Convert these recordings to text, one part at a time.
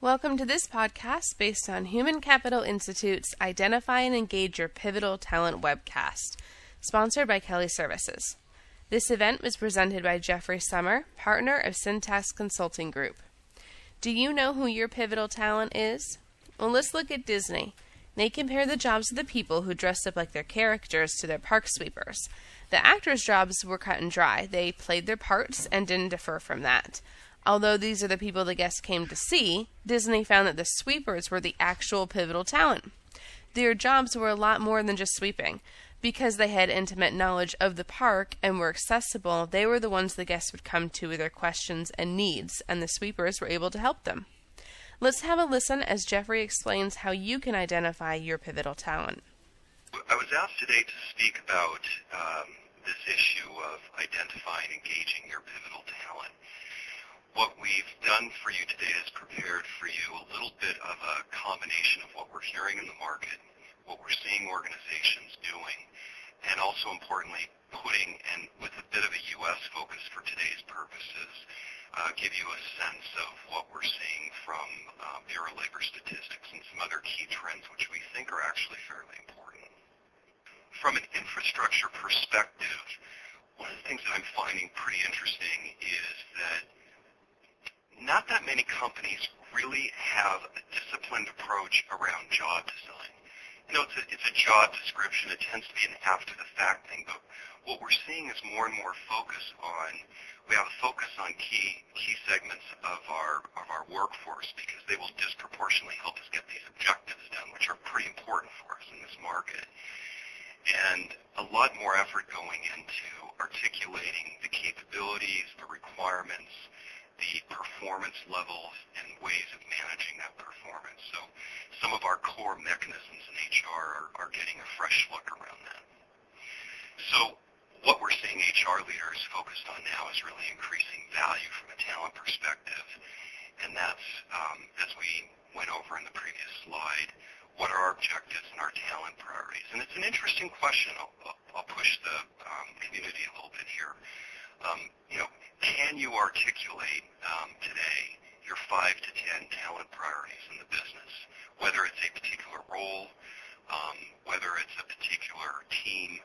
Welcome to this podcast based on Human Capital Institute's Identify and Engage Your Pivotal Talent webcast, sponsored by Kelly Services. This event was presented by Jeffrey Summer, partner of Syntax Consulting Group. Do you know who your pivotal talent is? Well, let's look at Disney. They compare the jobs of the people who dressed up like their characters to their park sweepers. The actors' jobs were cut and dry. They played their parts and didn't differ from that. Although these are the people the guests came to see, Disney found that the sweepers were the actual pivotal talent. Their jobs were a lot more than just sweeping. Because they had intimate knowledge of the park and were accessible, they were the ones the guests would come to with their questions and needs, and the sweepers were able to help them. Let's have a listen as Jeffrey explains how you can identify your pivotal talent. I was asked today to speak about this issue of identifying and engaging your pivotal talent. What we've done for you today is prepared for you a little bit of a combination of what we're hearing in the market, what we're seeing organizations doing, and also importantly, putting, and with a bit of a U.S. focus for today's purposes, give you a sense of what we're seeing from Bureau of Labor Statistics and some other key trends which we think are actually fairly important. From an infrastructure perspective, one of the things that I'm finding pretty interesting is that not that many companies really have a disciplined approach around job design. You know, it's a job description. It tends to be an after-the-fact thing, but what we're seeing is more and more focus on, we have a focus on key segments of our workforce because they will disproportionately help us get these objectives done, which are pretty important for us in this market. And a lot more effort going into articulating the capabilities, the requirements, the performance levels, and ways of managing that performance. So some of our core mechanisms in HR are getting a fresh look around that. So what we're seeing HR leaders focused on now is really increasing value from a talent perspective. And that's, as we went over in the previous slide, what are our objectives and our talent priorities? And it's an interesting question. I'll push the community a little bit here. Can you articulate today your 5 to 10 talent priorities in the business, whether it's a particular role, whether it's a particular team?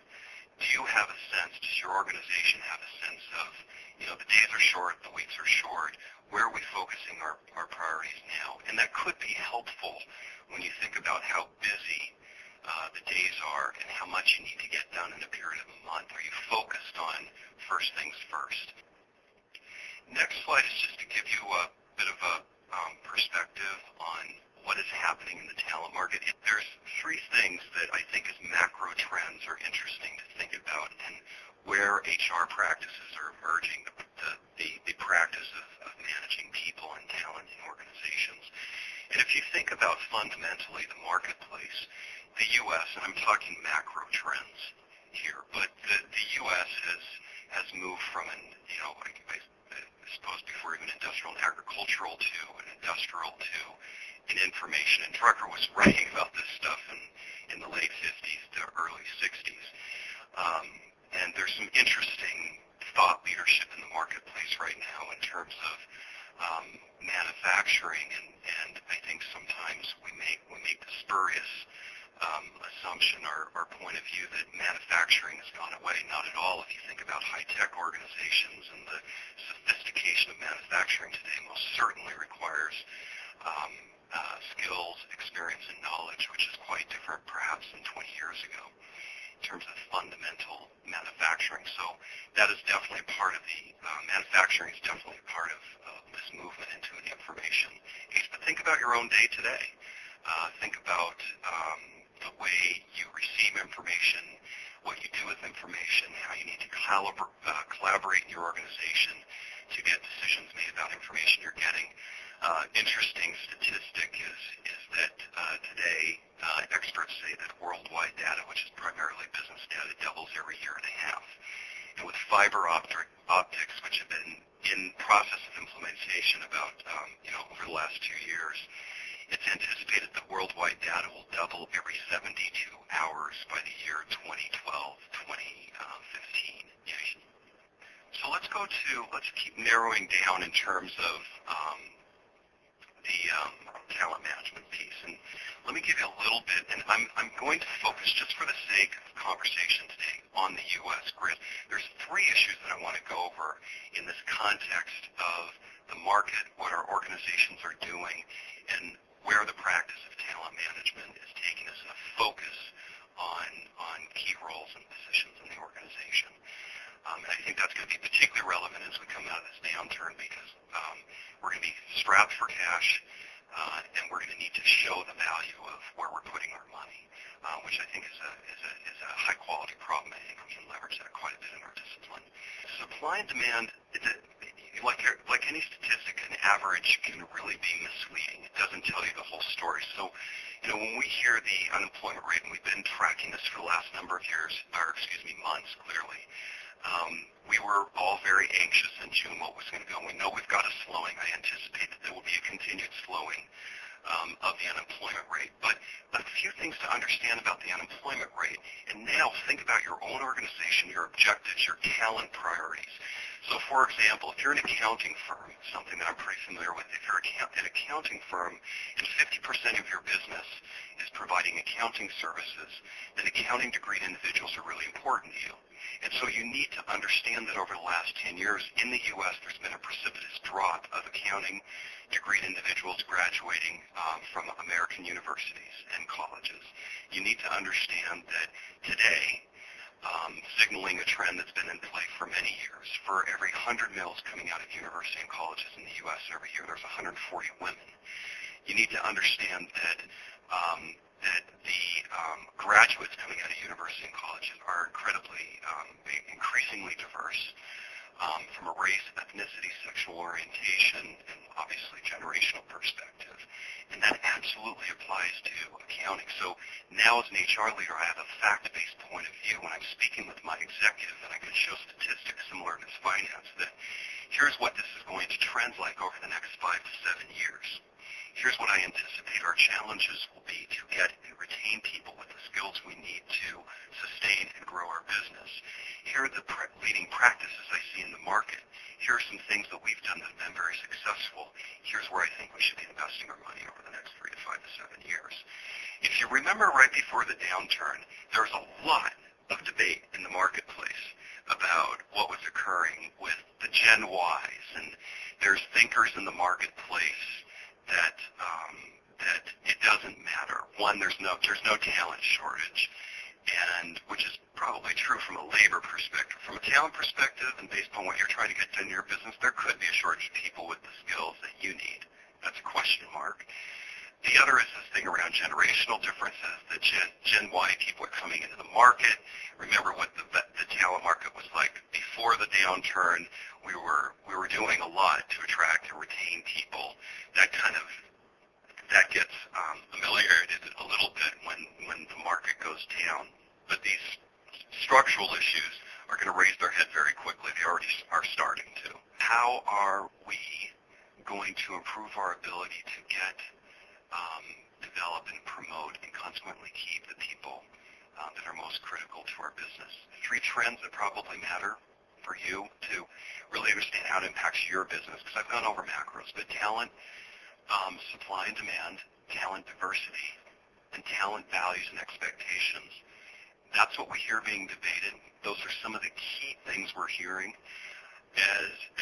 Do you have a sense, does your organization have a sense of, the days are short, the weeks are short, where are we focusing our priorities now? And that could be helpful when you think about how busy the days are and how much you need to get done in a period of a month. Are you focused on first things first? Next slide is just to give you a bit of a perspective on what is happening in the talent market. There's 3 things that I think as macro trends are interesting to think about and where HR practices are emerging, the practice of managing people and talent in organizations. And if you think about fundamentally the marketplace, the U.S., and I'm talking macro trends here, but the U.S. has moved from I suppose before even industrial and agricultural to an industrial to an information. And Drucker was writing about this stuff in the late 50s to early 60s. And there's some interesting thought leadership in the marketplace right now in terms of manufacturing, and I think sometimes we make the spurious assumption or point of view that manufacturing has gone away. Not at all. If you think about high-tech organizations and the sophistication of manufacturing today, most certainly requires skills, experience, and knowledge, which is quite different perhaps than 20 years ago in terms of fundamental manufacturing. So that is definitely a part of manufacturing is definitely a part of this movement into an information age. But think about your own day today. Think about the way you receive information, what you do with information, how you need to collaborate in your organization to get decisions made about information you're getting. Interesting statistic is that today experts say that worldwide data, which is primarily business data, doubles every year and a half. And with fiber optics, which have been in process of implementation about over the last 2 years, it's anticipated that worldwide data will double every 72 hours by the year 2012, 2015. So let's keep narrowing down in terms of let me give you a little bit, and I'm going to focus just for the sake of conversation today on the U.S. grid. There's three issues that I want to go over in this context of the market, what our organizations are doing, and where the practice of talent management is taking us, and a focus on key roles and positions in the organization. And I think that's going to be particularly relevant as we come out of this downturn because we're going to be strapped for cash, and we're going to need to show the value of where we're putting our money, which I think is a high-quality problem. I think we can leverage that quite a bit in our discipline. Supply and demand, like any statistic, an average can really be misleading. It doesn't tell you the whole story. So, when we hear the unemployment rate, and we've been tracking this for the last number of years, months, clearly, we were all very anxious in June what was going to go. We know we've got a slowing. I anticipate that there will be a continued slowing of the unemployment rate. But a few things to understand about the unemployment rate. And now think about your own organization, your objectives, your talent priorities. So, for example, if you're an accounting firm, something that I'm pretty familiar with, if you're an accounting firm and 50% of your business is providing accounting services, then accounting degreed individuals are really important to you. And so you need to understand that over the last 10 years in the U.S., there's been a precipitous drop of accounting degreed individuals graduating from American universities and colleges. You need to understand that today, signaling a trend that's been in play for many years. For every 100 males coming out of university and colleges in the U.S. every year, there's 140 women. You need to understand that the graduates coming out of university and colleges are increasingly diverse from a race, ethnicity, sexual orientation, and obviously generational perspective. And that absolutely applies to accounting. So now as an HR leader, I have a fact-based point of view when I'm speaking with my executive, and I can show statistics similar to finance that here's what this is going to trend like over the next 5 to 7 years. Here's what I anticipate our challenges will be to get and retain people with the skills we need to sustain and grow our business. Here are the leading practices I see in the market. Here are some things that we've done that have been very successful. Here's where I think we should be investing our money over the next 3 to 5 to 7 years. If you remember right before the downturn, there was a lot of debate in the marketplace about what was occurring with the Gen Ys, and there's thinkers in the marketplace that it doesn't matter. One, there's no talent shortage, and which is probably true from a labor perspective. From a talent perspective, and based on what you're trying to get done in your business, there could be a shortage of people with the skills that you need. That's a question mark. The other is this thing around generational differences. The Gen Y people are coming into the market. Remember what the talent market was like before the downturn. We were doing a lot to attract and retain people. That gets ameliorated a little bit when the market goes down. But these structural issues are going to raise their head very quickly. They already are starting to. How are we going to improve our ability to get, develop, and promote, and consequently keep the people that are most critical to our business? 3 trends that probably matter for you to really understand how it impacts your business, because I've gone over macros, but talent, supply and demand, talent diversity, and talent values and expectations. That's what we hear being debated. Those are some of the key things we're hearing.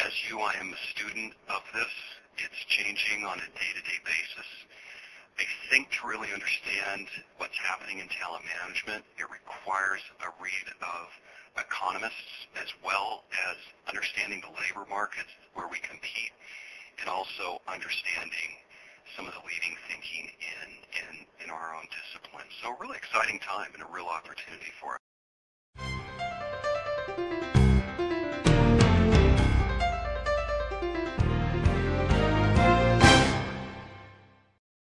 As you, I am a student of this. It's changing on a day-to-day basis. I think to really understand what's happening in talent management, it requires a read of economists as well as understanding the labor markets where we compete, and also understanding some of the leading thinking in our own discipline. So a really exciting time and a real opportunity for us.